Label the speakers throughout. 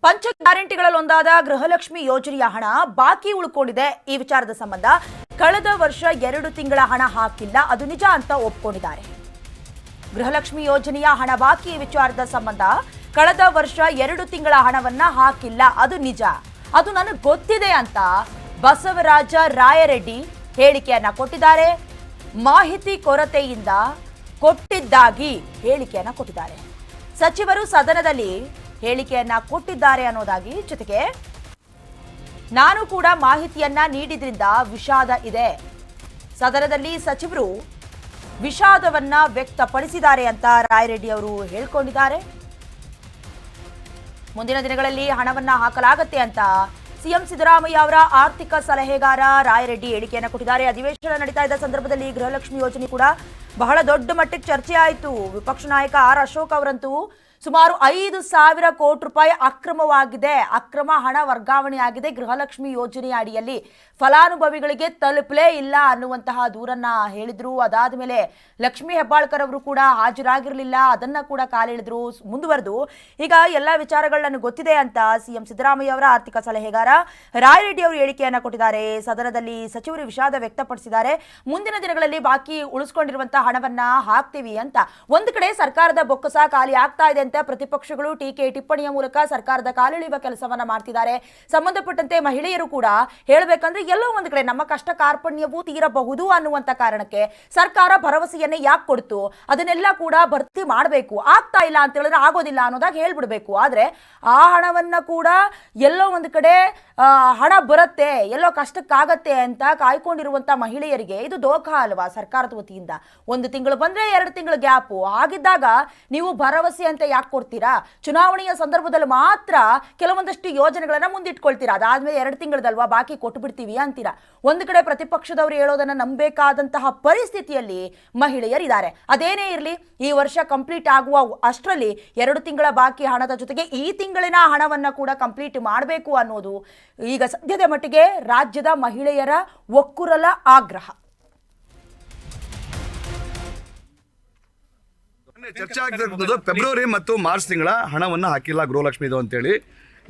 Speaker 1: ಪಂಚ ಗ್ಯಾರಂಟಿಗಳಲ್ಲೊಂದಾದ ಗೃಹಲಕ್ಷ್ಮಿ ಯೋಜನೆಯ ಹಣ ಬಾಕಿ ಉಳ್ಕೊಂಡಿದೆ. ಈ ವಿಚಾರದ ಸಂಬಂಧ ಕಳೆದ ವರ್ಷ 2 ತಿಂಗಳ ಹಣ ಹಾಕಿಲ್ಲ, ಅದು ನಿಜ ಅಂತ ಒಪ್ಪಿಕೊಂಡಿದ್ದಾರೆ. ಗೃಹಲಕ್ಷ್ಮಿ ಯೋಜನೆಯ ಹಣ ಬಾಕಿ ವಿಚಾರದ ಸಂಬಂಧ ಕಳೆದ ವರ್ಷ 2 ತಿಂಗಳ ಹಣವನ್ನ ಹಾಕಿಲ್ಲ, ಅದು ನಿಜ, ಅದು ನನಗೆ ಗೊತ್ತಿದೆ ಅಂತ ಬಸವರಾಜ ರಾಯರೆಡ್ಡಿ ಹೇಳಿಕೆಯನ್ನ ಕೊಟ್ಟಿದ್ದಾರೆ. ಮಾಹಿತಿ ಕೊರತೆಯಿಂದ ಕೊಟ್ಟಿದ್ದಾಗಿ ಹೇಳಿಕೆಯನ್ನ ಕೊಟ್ಟಿದ್ದಾರೆ. ಸಚಿವರು ಸದನದಲ್ಲಿ ಹೇಳಿಕೆಯನ್ನ ಕೊಟ್ಟಿದ್ದಾರೆ ಅನ್ನೋದಾಗಿ, ಜೊತೆಗೆ ನಾನು ಕೂಡ ಮಾಹಿತಿಯನ್ನ ನೀಡಿದ್ರಿಂದ ವಿಷಾದ ಇದೆ. ಸದನದಲ್ಲಿ ಸಚಿವರು ವಿಷಾದವನ್ನ ವ್ಯಕ್ತಪಡಿಸಿದ್ದಾರೆ ಅಂತ ರಾಯರೆಡ್ಡಿ ಅವರು ಹೇಳಿಕೊಂಡಿದ್ದಾರೆ. ಮುಂದಿನ ದಿನಗಳಲ್ಲಿ ಹಣವನ್ನ ಹಾಕಲಾಗುತ್ತೆ ಅಂತ ಸಿಎಂ ಸಿದ್ದರಾಮಯ್ಯ ಅವರ ಆರ್ಥಿಕ ಸಲಹೆಗಾರ ರಾಯರೆಡ್ಡಿ ಹೇಳಿಕೆಯನ್ನು ಕೊಟ್ಟಿದ್ದಾರೆ. ಅಧಿವೇಶನ ನಡೀತಾ ಇದ್ದ ಸಂದರ್ಭದಲ್ಲಿ ಗೃಹಲಕ್ಷ್ಮಿ ಯೋಜನೆ ಕೂಡ ಬಹಳ ದೊಡ್ಡ ಮಟ್ಟಕ್ಕೆ ಚರ್ಚೆ ಆಯಿತು. ವಿಪಕ್ಷ ನಾಯಕ ಆರ್ ಅಶೋಕ್ ಅವರಂತೂ ಸುಮಾರು 5,000 ಕೋಟಿ ರೂಪಾಯಿ ಅಕ್ರಮ ಹಣ ವರ್ಗಾವಣೆ ಆಗಿದೆ ಗೃಹಲಕ್ಷ್ಮಿ ಯೋಜನೆಯ ಅಡಿಯಲ್ಲಿ, ಫಲಾನುಭವಿಗಳಿಗೆ ತಲುಪಲೇ ಇಲ್ಲ ಅನ್ನುವಂತಹ ದೂರನ್ನ ಹೇಳಿದ್ರು. ಅದಾದ ಮೇಲೆ ಲಕ್ಷ್ಮೀ ಹೆಬ್ಬಾಳ್ಕರ್ ಅವರು ಕೂಡ ಹಾಜರಾಗಿರಲಿಲ್ಲ, ಅದನ್ನ ಕೂಡ ಕಾಲೆಳೆದ್ರು. ಮುಂದುವರೆದು ಈಗ ಎಲ್ಲ ವಿಚಾರಗಳು ಗೊತ್ತಿದೆ ಅಂತ ಸಿಎಂ ಸಿದ್ದರಾಮಯ್ಯ ಅವರ ಆರ್ಥಿಕ ಸಲಹೆಗಾರ ರಾಯರೆಡ್ಡಿ ಅವರು ಹೇಳಿಕೆಯನ್ನ ಕೊಟ್ಟಿದ್ದಾರೆ. ಸದನದಲ್ಲಿ ಸಚಿವರು ವಿಷಾದ ವ್ಯಕ್ತಪಡಿಸಿದ್ದಾರೆ. ಮುಂದಿನ ದಿನಗಳಲ್ಲಿ ಬಾಕಿ ಉಳಿಸಿಕೊಂಡಿರುವಂತಹ ಹಣವನ್ನ ಹಾಕ್ತೀವಿ ಅಂತ. ಒಂದು ಕಡೆ ಸರ್ಕಾರದ ಬೊಕ್ಕಸ ಖಾಲಿ ಆಗ್ತಾ ಇದೆ ಅಂತ ಪ್ರತಿಪಕ್ಷಗಳು ಟೀಕೆ ಟಿಪ್ಪಣಿಯ ಮೂಲಕ ಸರ್ಕಾರದ ಕಾಲೆಳೆಯುವ ಕೆಲಸವನ್ನ ಮಾಡ್ತಿದ್ದಾರೆ. ಸಂಬಂಧಪಟ್ಟಂತೆ ಮಹಿಳೆಯರು ಕೂಡ ಹೇಳಬೇಕಂದ್ರೆ ಎಲ್ಲೋ ಒಂದು ಕಡೆ ನಮ್ಮ ಕಷ್ಟ ಕಾರ್ಪಣ್ಯವೂ ತೀರಬಹುದು ಅನ್ನುವಂತ ಕಾರಣಕ್ಕೆ ಸರ್ಕಾರ ಭರವಸೆಯನ್ನೇ ಯಾಕೆ ಕೊಡ್ತು, ಅದನ್ನೆಲ್ಲ ಕೂಡ ಭರ್ತಿ ಮಾಡಬೇಕು. ಆಗ್ತಾ ಇಲ್ಲ ಅಂತ ಹೇಳಿದ್ರೆ ಆಗೋದಿಲ್ಲ ಅನ್ನೋದಾಗಿ ಹೇಳ್ಬಿಡ್ಬೇಕು. ಆದ್ರೆ ಆ ಹಣವನ್ನ ಕೂಡ ಎಲ್ಲೋ ಒಂದು ಕಡೆ ಹಣ ಬರುತ್ತೆ, ಎಲ್ಲೋ ಕಷ್ಟಕ್ಕಾಗತ್ತೆ ಅಂತ ಕಾಯ್ಕೊಂಡಿರುವಂತ ಮಹಿಳೆಯರಿಗೆ ಇದು ದೋಖ ಅಲ್ವಾ ಸರ್ಕಾರದ ವತಿಯಿಂದ? 1 ತಿಂಗಳು ಬಂದ್ರೆ 2 ತಿಂಗಳ ಗ್ಯಾಪು ಆಗಿದ್ದಾಗ ನೀವು ಭರವಸೆ ಅಂತ ಯಾಕೆ ಕೊಡ್ತೀರಾ? ಚುನಾವಣೆಯ ಸಂದರ್ಭದಲ್ಲಿ ಮಾತ್ರ ಕೆಲವೊಂದಷ್ಟು ಯೋಜನೆಗಳನ್ನ ಮುಂದಿಟ್ಕೊಳ್ತೀರಾ, ಅದಾದ್ಮೇಲೆ 2 ತಿಂಗಳದಲ್ವಾ ಬಾಕಿ ಕೊಟ್ಟು ಬಿಡ್ತೀವಿ ಅಂತೀರಾ. ಒಂದು ಕಡೆ ಪ್ರತಿಪಕ್ಷದವರು ಹೇಳೋದನ್ನ ನಂಬಬೇಕಾದಂತಹ ಪರಿಸ್ಥಿತಿಯಲ್ಲಿ ಮಹಿಳೆಯರಿದ್ದಾರೆ. ಅದೇನೇ ಇರಲಿ, ಈ ವರ್ಷ ಕಂಪ್ಲೀಟ್ ಆಗುವ ಅಷ್ಟರಲ್ಲಿ 2 ತಿಂಗಳ ಬಾಕಿ ಹಣದ ಜೊತೆಗೆ ಈ ತಿಂಗಳಿನ ಹಣವನ್ನ ಕೂಡ ಕಂಪ್ಲೀಟ್ ಮಾಡಬೇಕು ಅನ್ನೋದು ಈಗ ಸದ್ಯದ ಮಟ್ಟಿಗೆ ರಾಜ್ಯದ ಮಹಿಳೆಯರ ಒಕ್ಕುರಲ ಆಗ್ರಹ.
Speaker 2: ಚರ್ಚೆ ಆಗ್ತಿರೋದು ಫೆಬ್ರವರಿ ಮತ್ತು ಮಾರ್ಚ್ ತಿಂಗಳ ಹಣವನ್ನ ಹಾಕಿಲ್ಲ ಗೃಹಲಕ್ಷ್ಮಿದು ಅಂತೇಳಿ.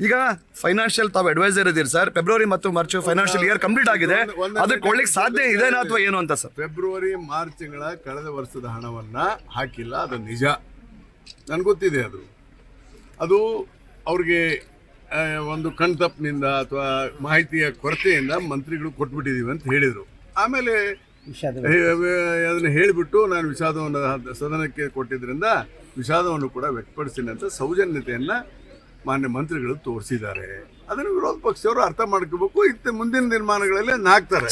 Speaker 2: ಈಗ ಫೈನಾನ್ಷಿಯಲ್ ತಾವು ಅಡ್ವೈಸರ್ ಇದೀರಿ ಸರ್, ಫೆಬ್ರವರಿ ಮತ್ತು ಮಾರ್ಚ್ ಫೈನಾನ್ಷಿಯಲ್ ಇಯರ್ ಕಂಪ್ಲೀಟ್ ಆಗಿದೆ, ಅದಕ್ಕೆ ಕೊಡ್ಲಿಕ್ಕೆ ಸಾಧ್ಯ ಇದೆನಾ ಅಥವಾ ಏನು ಅಂತ ಸರ್?
Speaker 3: ಫೆಬ್ರವರಿ ಮಾರ್ಚ್ ತಿಂಗಳ ಕಳೆದ ವರ್ಷದ ಹಣವನ್ನ ಹಾಕಿಲ್ಲ, ಅದು ನಿಜ, ನನ್ಗೆ ಗೊತ್ತಿದೆ. ಅದು ಅವ್ರಿಗೆ ಒಂದು ಕಣ್ತಪ್ಪಿನಿಂದ ಅಥವಾ ಮಾಹಿತಿಯ ಕೊರತೆಯಿಂದ ಮಂತ್ರಿಗಳು ಕೊಟ್ಬಿಟ್ಟಿದೀವಿ ಅಂತ ಹೇಳಿದರು. ಆಮೇಲೆ ಅದನ್ನು ಹೇಳಿಬಿಟ್ಟು ನಾನು ವಿಷಾದವನ್ನು ಸದನಕ್ಕೆ ಕೊಟ್ಟಿದ್ದರಿಂದ ವಿಷಾದವನ್ನು ಕೂಡ ವ್ಯಕ್ತಪಡಿಸ್ತೀನಿ ಅಂತ ಸೌಜನ್ಯತೆಯನ್ನು ಮಾನ್ಯ ಮಂತ್ರಿಗಳು ತೋರಿಸಿದ್ದಾರೆ. ಅದನ್ನು ವಿರೋಧ ಪಕ್ಷದವರು ಅರ್ಥ ಮಾಡ್ಕೋಬೇಕು. ಮುಂದಿನ ನಿರ್ಮಾಣಗಳಲ್ಲಿ ಹಾಕ್ತಾರೆ.